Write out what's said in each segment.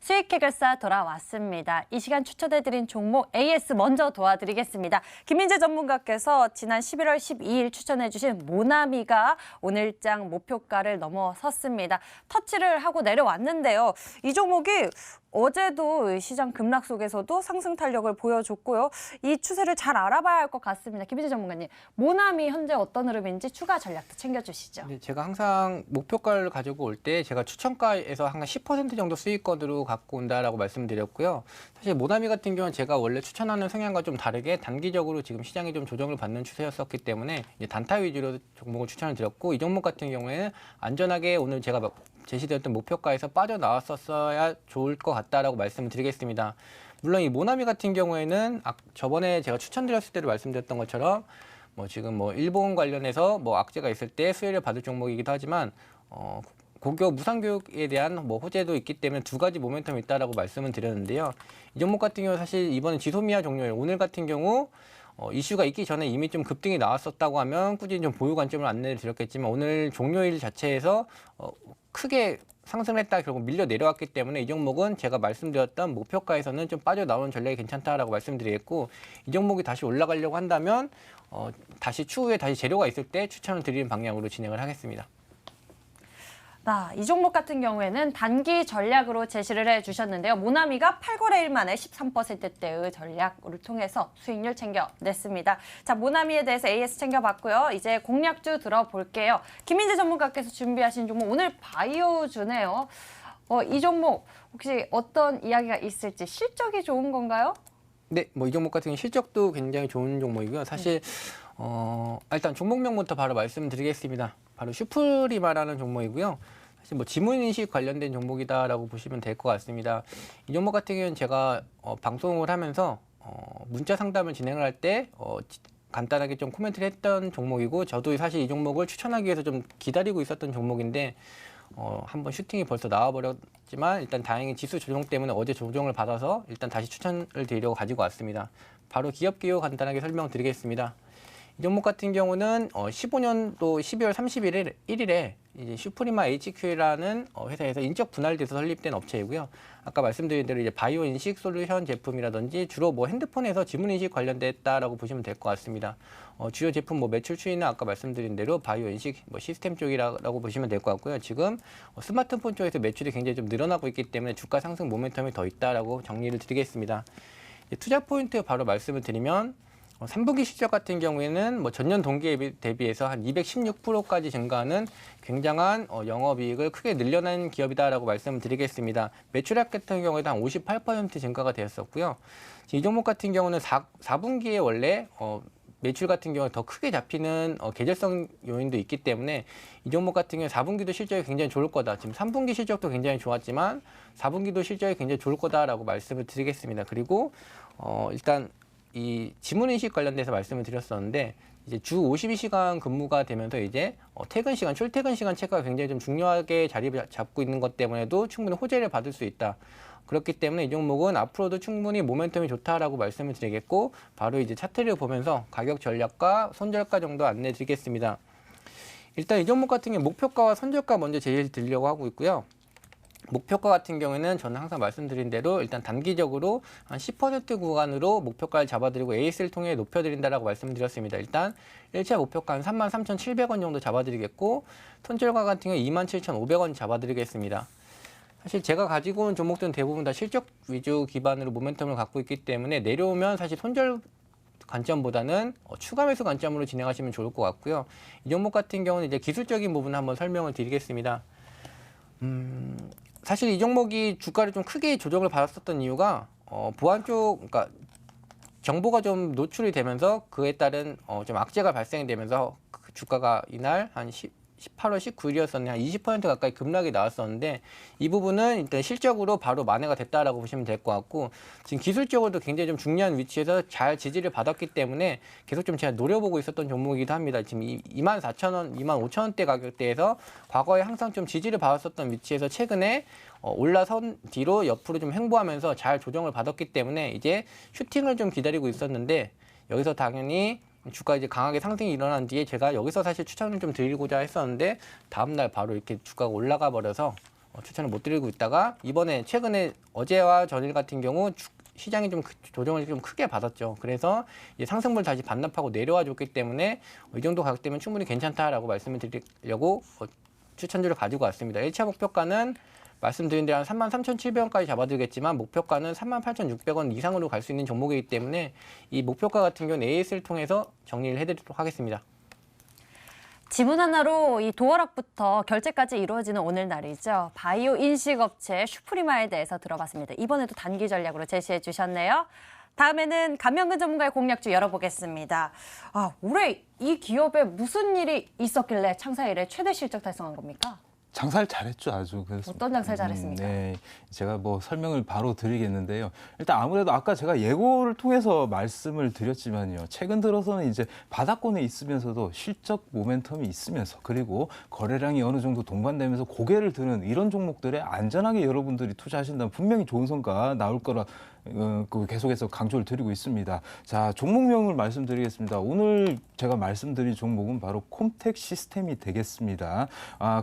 수익 해결사 돌아왔습니다. 이 시간 추천해드린 종목 AS 먼저 도와드리겠습니다. 김민재 전문가께서 지난 11월 12일 추천해주신 모나미가 오늘장 목표가를 넘어섰습니다. 터치를 하고 내려왔는데요. 이 종목이 어제도 시장 급락 속에서도 상승 탄력을 보여줬고요. 이 추세를 잘 알아봐야 할 것 같습니다. 김민재 전문가님, 모나미 현재 어떤 흐름인지 추가 전략도 챙겨주시죠. 네, 제가 항상 목표가를 가지고 올 때 제가 추천가에서 항상 10% 정도 수익권으로 갖고 온다라고 말씀드렸고요. 사실 모나미 같은 경우는 제가 원래 추천하는 성향과 좀 다르게 단기적으로 지금 시장이 좀 조정을 받는 추세였었기 때문에 이제 단타 위주로 종목을 추천을 드렸고, 이 종목 같은 경우에는 안전하게 오늘 제가 제시되었던 목표가에서 빠져나왔었어야 좋을 것 같다라고 말씀을 드리겠습니다. 물론 이 모나미 같은 경우에는 저번에 제가 추천드렸을 때도 말씀드렸던 것처럼 지금 일본 관련해서 악재가 있을 때 수혜를 받을 종목이기도 하지만 고교 무상교육에 대한 호재도 있기 때문에 두 가지 모멘텀이 있다라고 말씀을 드렸는데요. 이 종목 같은 경우 사실 이번에 지소미아 종료일 오늘 같은 경우 이슈가 있기 전에 이미 좀 급등이 나왔었다고 하면 꾸준히 좀 보유 관점을 안내를 드렸겠지만, 오늘 종료일 자체에서 크게 상승을 했다 결국 밀려 내려왔기 때문에 이 종목은 제가 말씀드렸던 목표가에서는 좀 빠져나오는 전략이 괜찮다라고 말씀드리겠고, 이 종목이 다시 올라가려고 한다면 다시 추후에 다시 재료가 있을 때 추천을 드리는 방향으로 진행을 하겠습니다. 이 종목 같은 경우에는 단기 전략으로 제시를 해주셨는데요. 모나미가 8거래일 만에 13%대의 전략을 통해서 수익률 챙겨냈습니다. 자, 모나미에 대해서 AS 챙겨봤고요. 이제 공략주 들어볼게요. 김민재 전문가께서 준비하신 종목 오늘 바이오주네요. 이 종목 혹시 어떤 이야기가 있을지, 실적이 좋은 건가요? 네, 이 종목 같은 경우는 실적도 굉장히 좋은 종목이고요. 사실 일단 종목명부터 바로 말씀드리겠습니다. 바로 슈프리마라는 종목이고요. 사실 지문인식 관련된 종목이다라고 보시면 될 것 같습니다. 이 종목 같은 경우는 제가 방송을 하면서 문자 상담을 진행을 할 때 간단하게 좀 코멘트를 했던 종목이고, 저도 사실 이 종목을 추천하기 위해서 좀 기다리고 있었던 종목인데 한번 슈팅이 벌써 나와버렸지만 일단 다행히 지수 조정 때문에 어제 조정을 받아서 일단 다시 추천을 드리려고 가지고 왔습니다. 바로 기업 기호 간단하게 설명드리겠습니다. 이 종목 같은 경우는 15년도 12월 31일에 이제 슈프리마 HQ라는 회사에서 인적 분할돼서 설립된 업체이고요. 아까 말씀드린 대로 이제 바이오 인식 솔루션 제품이라든지 주로 핸드폰에서 지문 인식 관련됐다라고 보시면 될 것 같습니다. 주요 제품 매출 추이는 아까 말씀드린 대로 바이오 인식 시스템 쪽이라고 보시면 될 것 같고요. 지금 스마트폰 쪽에서 매출이 굉장히 좀 늘어나고 있기 때문에 주가 상승 모멘텀이 더 있다라고 정리를 드리겠습니다. 투자 포인트 바로 말씀을 드리면 3분기 실적 같은 경우에는 전년 동기 대비해서 한 216%까지 증가하는 굉장한 영업이익을 크게 늘려낸 기업이다라고 말씀을 드리겠습니다. 매출액 같은 경우에도 한 58% 증가가 되었었고요. 이 종목 같은 경우는 4분기에 원래 매출 같은 경우에 더 크게 잡히는 계절성 요인도 있기 때문에 이 종목 같은 경우에 4분기도 실적이 굉장히 좋을 거다. 지금 3분기 실적도 굉장히 좋았지만 4분기도 실적이 굉장히 좋을 거다라고 말씀을 드리겠습니다. 그리고 일단 이 지문인식 관련돼서 말씀을 드렸었는데, 이제 주 52시간 근무가 되면서 이제 퇴근 시간, 출퇴근 시간 체크가 굉장히 좀 중요하게 자리 잡고 있는 것 때문에도 충분히 호재를 받을 수 있다. 그렇기 때문에 이 종목은 앞으로도 충분히 모멘텀이 좋다라고 말씀을 드리겠고, 바로 이제 차트를 보면서 가격 전략과 손절가 정도 안내 드리겠습니다. 일단 이 종목 같은 경우 목표가와 손절가 먼저 제시해 드리려고 하고 있고요. 목표가 같은 경우에는 저는 항상 말씀드린 대로 일단 단기적으로 한 10% 구간으로 목표가를 잡아드리고 AS를 통해 높여드린다라고 말씀드렸습니다. 일단 1차 목표가 한 33,700원 정도 잡아드리겠고, 손절가 같은 경우 27,500원 잡아드리겠습니다. 사실 제가 가지고 온 종목들은 대부분 다 실적 위주 기반으로 모멘텀을 갖고 있기 때문에 내려오면 사실 손절 관점보다는 추가 매수 관점으로 진행하시면 좋을 것 같고요. 이 종목 같은 경우는 이제 기술적인 부분 한번 설명을 드리겠습니다. 사실 이 종목이 주가를 좀 크게 조정을 받았었던 이유가 보안 쪽, 그러니까 정보가 좀 노출이 되면서 그에 따른 좀 악재가 발생이 되면서 그 주가가 이날 한 18월 19일이었었는데 한 20% 가까이 급락이 나왔었는데, 이 부분은 일단 실적으로 바로 만회가 됐다라고 보시면 될 것 같고, 지금 기술적으로도 굉장히 좀 중요한 위치에서 잘 지지를 받았기 때문에 계속 좀 제가 노려보고 있었던 종목이기도 합니다. 지금 24,000원, 25,000원대 가격대에서 과거에 항상 좀 지지를 받았었던 위치에서 최근에 올라선 뒤로 옆으로 좀 횡보하면서 잘 조정을 받았기 때문에 이제 슈팅을 좀 기다리고 있었는데, 여기서 당연히 주가 이제 강하게 상승이 일어난 뒤에 제가 여기서 사실 추천을 좀 드리고자 했었는데 다음날 바로 이렇게 주가가 올라가 버려서 추천을 못 드리고 있다가 이번에 최근에 어제와 전일 같은 경우 시장이 좀 조정을 좀 크게 받았죠. 그래서 이제 상승분을 다시 반납하고 내려와 줬기 때문에 이 정도 가격대면 충분히 괜찮다라고 말씀을 드리려고 추천주를 가지고 왔습니다. 1차 목표가는 말씀드린 대로 한 33,700원까지 잡아드리겠지만 목표가는 38,600원 이상으로 갈 수 있는 종목이기 때문에 이 목표가 같은 경우는 AS를 통해서 정리를 해드리도록 하겠습니다. 지문 하나로 이 도어락부터 결제까지 이루어지는 오늘 날이죠. 바이오 인식업체 슈프리마에 대해서 들어봤습니다. 이번에도 단기 전략으로 제시해 주셨네요. 다음에는 감명근 전문가의 공략주 열어보겠습니다. 올해 이 기업에 무슨 일이 있었길래 창사 이래 최대 실적 달성한 겁니까? 장사를 잘했죠, 아주. 그래서 어떤 장사를 잘했습니까? 네, 제가 뭐 설명을 바로 드리겠는데요. 일단 아무래도 아까 제가 예고를 통해서 말씀을 드렸지만요. 최근 들어서는 이제 바닥권에 있으면서도 실적 모멘텀이 있으면서 그리고 거래량이 어느 정도 동반되면서 고개를 드는 이런 종목들에 안전하게 여러분들이 투자하신다면 분명히 좋은 성과 나올 거라 계속해서 강조를 드리고 있습니다. 자, 종목명을 말씀드리겠습니다. 오늘 제가 말씀드린 종목은 바로 콤텍 시스템이 되겠습니다.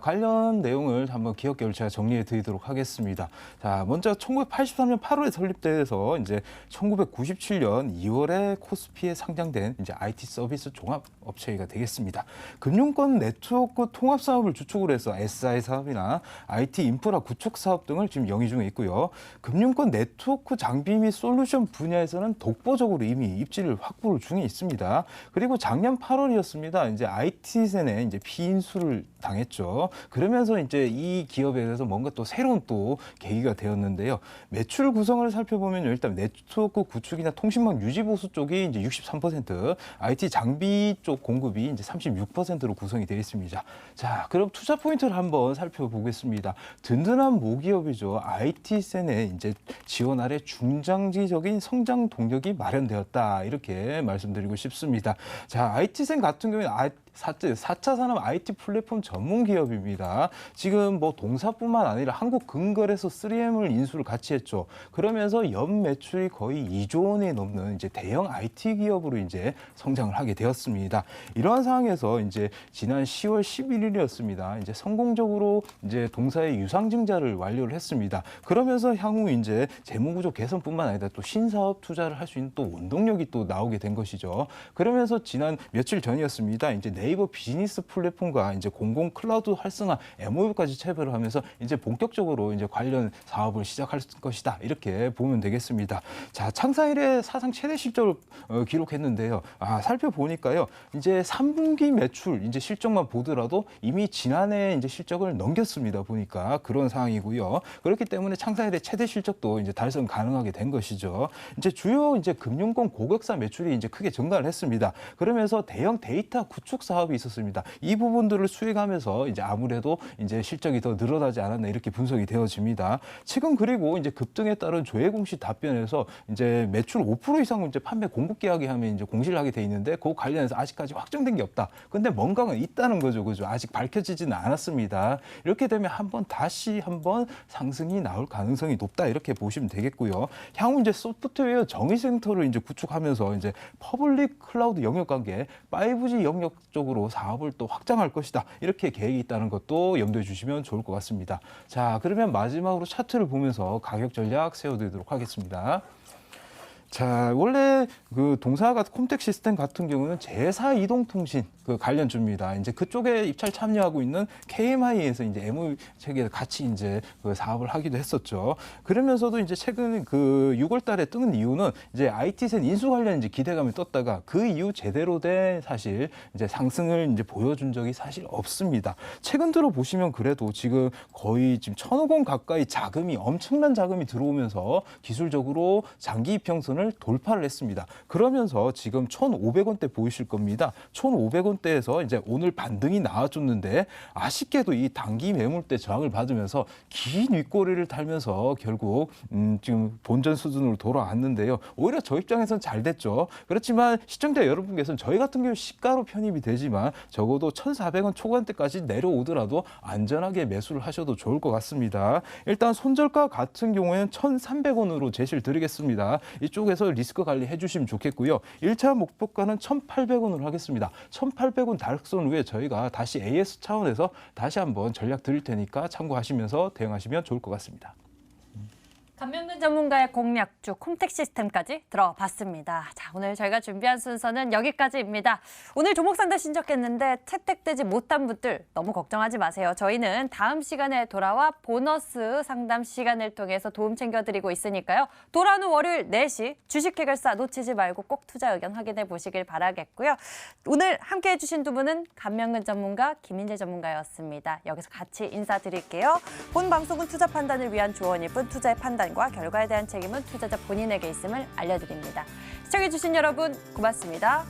관련 내용을 한번 기업계를 제가 정리해 드리도록 하겠습니다. 자, 먼저 1983년 8월에 설립돼서 이제 1997년 2월에 코스피에 상장된 이제 IT 서비스 종합 업체가 되겠습니다. 금융권 네트워크 통합 사업을 주축으로 해서 SI 사업이나 IT 인프라 구축 사업 등을 지금 영위 중에 있고요. 금융권 네트워크 장비 및 솔루션 분야에서는 독보적으로 이미 입지를 확보 중에 있습니다. 그리고 작년 8월이었습니다. 이제 IT센에 이제 피인수를 당했죠. 그러면서 이제 이 기업에 대해서 뭔가 또 새로운 또 계기가 되었는데요. 매출 구성을 살펴보면 일단 네트워크 구축이나 통신망 유지 보수 쪽이 이제 63%, IT 장비 쪽 공급이 이제 36%로 구성이 되어 있습니다. 자, 그럼 투자 포인트를 한번 살펴보겠습니다. 든든한 모기업이죠. IT센에 이제 지원 아래 중장기적인 성장 동력이 마련되었다. 이렇게 말씀드리고 싶습니다. 자, IT센 같은 경우에는 4차 산업 IT 플랫폼 전문 기업입니다. 지금 뭐 동사뿐만 아니라 한국금거래소 3M을 인수를 같이 했죠. 그러면서 연 매출이 거의 2조 원이 넘는 이제 대형 IT 기업으로 이제 성장을 하게 되었습니다. 이러한 상황에서 이제 지난 10월 11일이었습니다. 이제 성공적으로 이제 동사의 유상증자를 완료를 했습니다. 그러면서 향후 이제 재무구조 개선뿐만 아니라 또 신사업 투자를 할 수 있는 또 원동력이 또 나오게 된 것이죠. 그러면서 지난 며칠 전이었습니다. 이제 네이버 비즈니스 플랫폼과 이제 공공 클라우드 활성화 MOU까지 체결을 하면서 이제 본격적으로 이제 관련 사업을 시작할 것이다. 이렇게 보면 되겠습니다. 자, 창사 이래 사상 최대 실적을 기록했는데요. 살펴보니까요. 이제 3분기 매출 이제 실적만 보더라도 이미 지난해 이제 실적을 넘겼습니다. 보니까 그런 상황이고요. 그렇기 때문에 창사 이래 최대 실적도 이제 달성 가능하게 된 것이죠. 이제 주요 이제 금융권 고객사 매출이 이제 크게 증가를 했습니다. 그러면서 대형 데이터 구축 사업이 있었습니다. 이 부분들을 수행하면서 이제 아무래도 이제 실적이 더 늘어나지 않았나 이렇게 분석이 되어집니다. 최근 그리고 이제 급등에 따른 조회 공시 답변에서 이제 매출 5% 이상 이제 판매 공급 계약이 하면 이제 공시를 하게 돼 있는데 그 관련해서 아직까지 확정된 게 없다. 근데 뭔가가 있다는 거죠, 그죠? 아직 밝혀지지는 않았습니다. 이렇게 되면 다시 한번 상승이 나올 가능성이 높다 이렇게 보시면 되겠고요. 향후 이제 소프트웨어 정의센터를 이제 구축하면서 이제 퍼블릭 클라우드 영역 관계 5G 영역 쪽으로 사업을 또 확장할 것이다. 이렇게 계획이 있다는 것도 염두에 주시면 좋을 것 같습니다. 자, 그러면 마지막으로 차트를 보면서 가격 전략 세워드리도록 하겠습니다. 자, 원래 그 동사가 콤텍 시스템 같은 경우는 제사 이동통신 그 관련주입니다. 이제 그쪽에 입찰 참여하고 있는 KMI에서 이제 MOU 체계에 같이 이제 그 사업을 하기도 했었죠. 그러면서도 이제 최근 그 6월 달에 뜨는 이유는 이제 IT센 인수 관련 이제 기대감이 떴다가 그 이후 제대로 된 사실 이제 상승을 이제 보여준 적이 사실 없습니다. 최근 들어 보시면 그래도 지금 거의 지금 1,000억 원 가까이 엄청난 자금이 들어오면서 기술적으로 장기 이평선을 돌파를 했습니다. 그러면서 지금 1,500원대 보이실 겁니다. 1,500원대에서 이제 오늘 반등이 나와줬는데 아쉽게도 이 단기 매물대 저항을 받으면서 긴 윗꼬리를 달면서 결국 지금 본전 수준으로 돌아왔는데요. 오히려 저 입장에서는 잘 됐죠. 그렇지만 시청자 여러분께서는 저희 같은 경우 시가로 편입이 되지만 적어도 1,400원 초반대까지 내려오더라도 안전하게 매수를 하셔도 좋을 것 같습니다. 일단 손절가 같은 경우에는 1,300원으로 제시를 드리겠습니다. 이쪽에 참고해서 리스크 관리해 주시면 좋겠고요. 1차 목표가는 1,800원으로 하겠습니다. 1,800원 달성 후에 저희가 다시 AS 차원에서 다시 한번 전략 드릴 테니까 참고하시면서 대응하시면 좋을 것 같습니다. 감면근 전문가의 공략주 콤텍 시스템까지 들어봤습니다. 자, 오늘 저희가 준비한 순서는 여기까지입니다. 오늘 종목 상담 신청했는데 채택되지 못한 분들 너무 걱정하지 마세요. 저희는 다음 시간에 돌아와 보너스 상담 시간을 통해서 도움 챙겨드리고 있으니까요. 돌아오는 월요일 4시 주식 해결사 놓치지 말고 꼭 투자 의견 확인해 보시길 바라겠고요. 오늘 함께해 주신 두 분은 감면근 전문가 김인재 전문가였습니다. 여기서 같이 인사드릴게요. 본 방송은 투자 판단을 위한 조언일 뿐 투자의 판단과 결과에 대한 책임은 투자자 본인에게 있음을 알려드립니다. 시청해주신 여러분 고맙습니다.